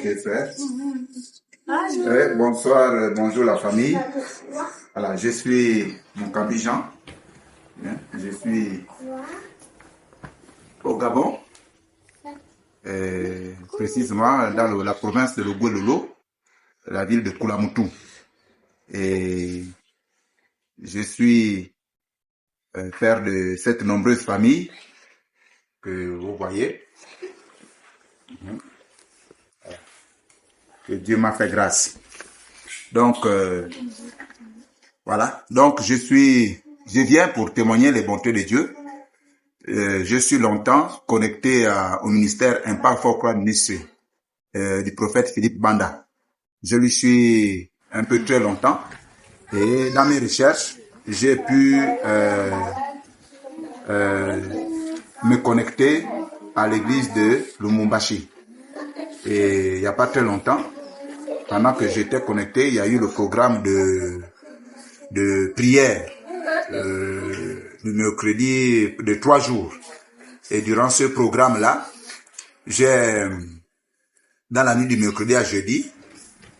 Ok, frère. Bonsoir, bonjour la famille. Voilà, je suis mon Cambi Jean. Je suis au Gabon, précisément dans la province de Logoué-Lolo, la ville de Koulamoutou. Et je suis père de cette nombreuse famille que vous voyez. Que Dieu m'a fait grâce. Donc, voilà. Donc, je viens pour témoigner les bontés de Dieu. Je suis longtemps connecté au ministère Impact for Christ Ministry du prophète Philippe Banda. Je lui suis un peu très longtemps. Et dans mes recherches, j'ai pu me connecter à l'église de Lumumbashi. Et il n'y a pas très longtemps, pendant que j'étais connecté, il y a eu le programme de prière, le mercredi de 3 jours. Et durant ce programme-là, dans la nuit du mercredi à jeudi,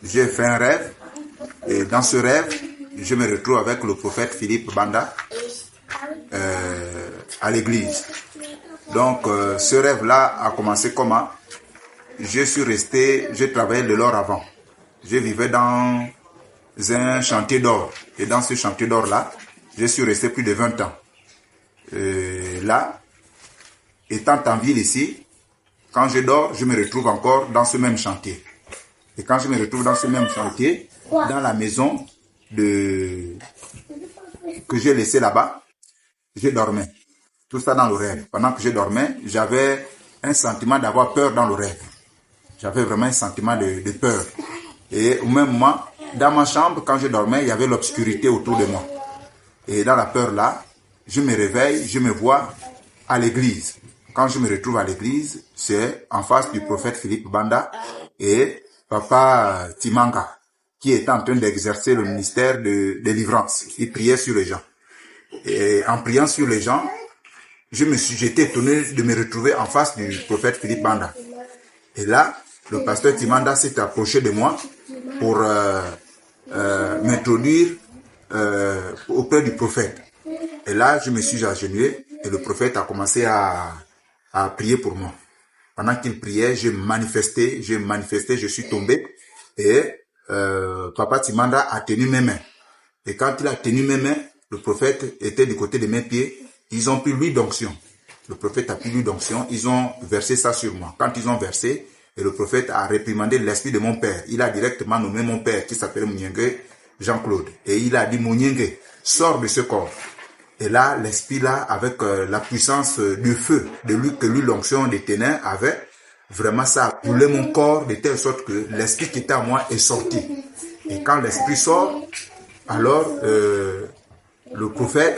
j'ai fait un rêve. Et dans ce rêve, je me retrouve avec le prophète Philippe Banda à l'église. Donc, ce rêve-là a commencé comment? J'ai travaillé de l'or avant. Je vivais dans un chantier d'or. Et dans ce chantier d'or-là, je suis resté plus de 20 ans. Là, étant en ville ici, quand je dors, je me retrouve encore dans ce même chantier. Et quand je me retrouve dans ce même chantier, dans la maison que j'ai laissée là-bas, je dormais. Tout ça dans le rêve. Pendant que je dormais, j'avais un sentiment d'avoir peur dans le rêve. J'avais vraiment un sentiment de peur. Et au même moment, dans ma chambre, quand je dormais, il y avait l'obscurité autour de moi. Et dans la peur là, je me réveille, je me vois à l'église. Quand je me retrouve à l'église, c'est en face du prophète Philippe Banda et Papa Timanga, qui était en train d'exercer le ministère de délivrance. Il priait sur les gens. Et en priant sur les gens, j'étais étonné de me retrouver en face du prophète Philippe Banda. Et là, le pasteur Timanda s'est approché de moi pour m'introduire auprès du prophète. Et là, je me suis agenouillé et le prophète a commencé à prier pour moi. Pendant qu'il priait, j'ai manifesté, je suis tombé et Papa Timanda a tenu mes mains. Et quand il a tenu mes mains, le prophète était du côté de mes pieds. Ils ont pris l'huile d'onction. Le prophète a pris l'huile d'onction. Ils ont versé ça sur moi. Quand ils ont versé, et le prophète a réprimandé l'esprit de mon père. Il a directement nommé mon père qui s'appelait Mouniengue Jean-Claude. Et il a dit, Mouniengue, sors de ce corps. Et là, l'esprit là, avec la puissance du feu, de lui que l'huile d'onction des ténèbres avait, vraiment ça a brûlé mon corps de telle sorte que l'esprit qui était à moi est sorti. Et quand l'esprit sort, alors le prophète,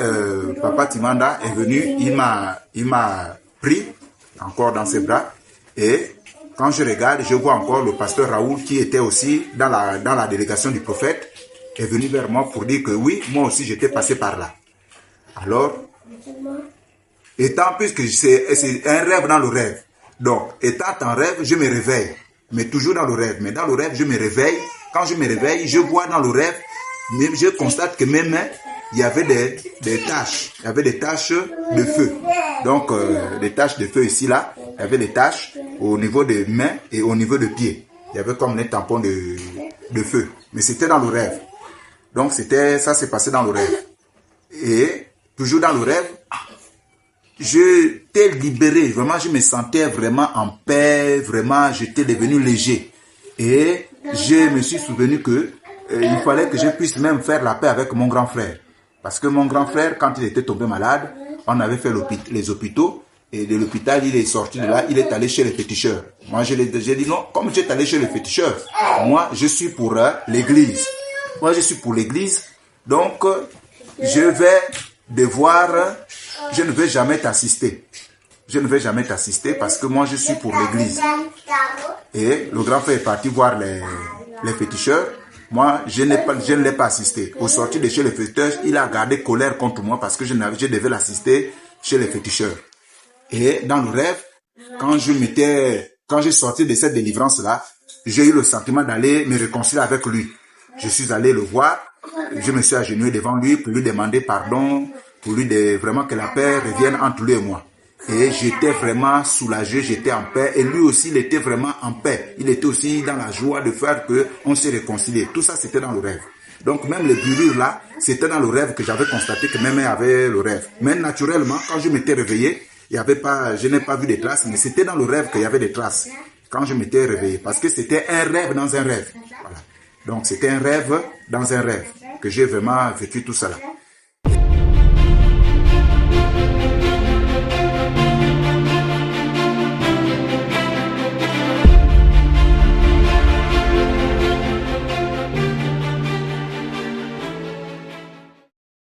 Papa Timanda est venu, il m'a pris encore dans ses bras et quand je regarde, je vois encore le pasteur Raoul qui était aussi dans la délégation du prophète, est venu vers moi pour dire que oui, moi aussi j'étais passé par là. Alors, puisque c'est un rêve dans le rêve, donc étant en rêve, je me réveille, mais toujours dans le rêve. Mais dans le rêve, je me réveille. Quand je me réveille, je vois dans le rêve, même je constate que mes mains, il y avait des taches. Il y avait des taches de feu. Donc, des taches de feu ici, là. Il y avait des taches au niveau des mains et au niveau des pieds. Il y avait comme des tampons de feu. Mais c'était dans le rêve. Donc, ça s'est passé dans le rêve. Et, toujours dans le rêve, j'étais libéré. Vraiment, je me sentais vraiment en paix. Vraiment, j'étais devenu léger. Et je me suis souvenu que il fallait que je puisse même faire la paix avec mon grand frère. Parce que mon grand frère, quand il était tombé malade, on avait fait les hôpitaux. Et de l'hôpital, il est sorti de là, il est allé chez les féticheurs. Moi, j'ai dit non, comme j'étais allé chez les féticheurs, moi, je suis pour l'église. Moi, je suis pour l'église. Donc, je ne vais jamais t'assister. Je ne vais jamais t'assister parce que moi, je suis pour l'église. Et le grand frère est parti voir les féticheurs. Moi, je ne l'ai pas assisté. Au sortir de chez les féticheurs, il a gardé colère contre moi parce que je devais l'assister chez les féticheurs. Et dans le rêve, quand je sortais de cette délivrance-là, j'ai eu le sentiment d'aller me réconcilier avec lui. Je suis allé le voir, je me suis agenouillé devant lui pour lui demander pardon, pour lui vraiment que la paix revienne entre lui et moi. Et j'étais vraiment soulagé, j'étais en paix. Et lui aussi, il était vraiment en paix. Il était aussi dans la joie de faire qu'on s'est réconcilié. Tout ça, c'était dans le rêve. Donc même les brûlures là, c'était dans le rêve que j'avais constaté que même avait le rêve. Mais naturellement, quand je m'étais réveillé, il y avait pas, je n'ai pas vu des traces, mais c'était dans le rêve qu'il y avait des traces. Quand je m'étais réveillé, parce que c'était un rêve dans un rêve. Voilà. Donc c'était un rêve dans un rêve que j'ai vraiment vécu tout cela.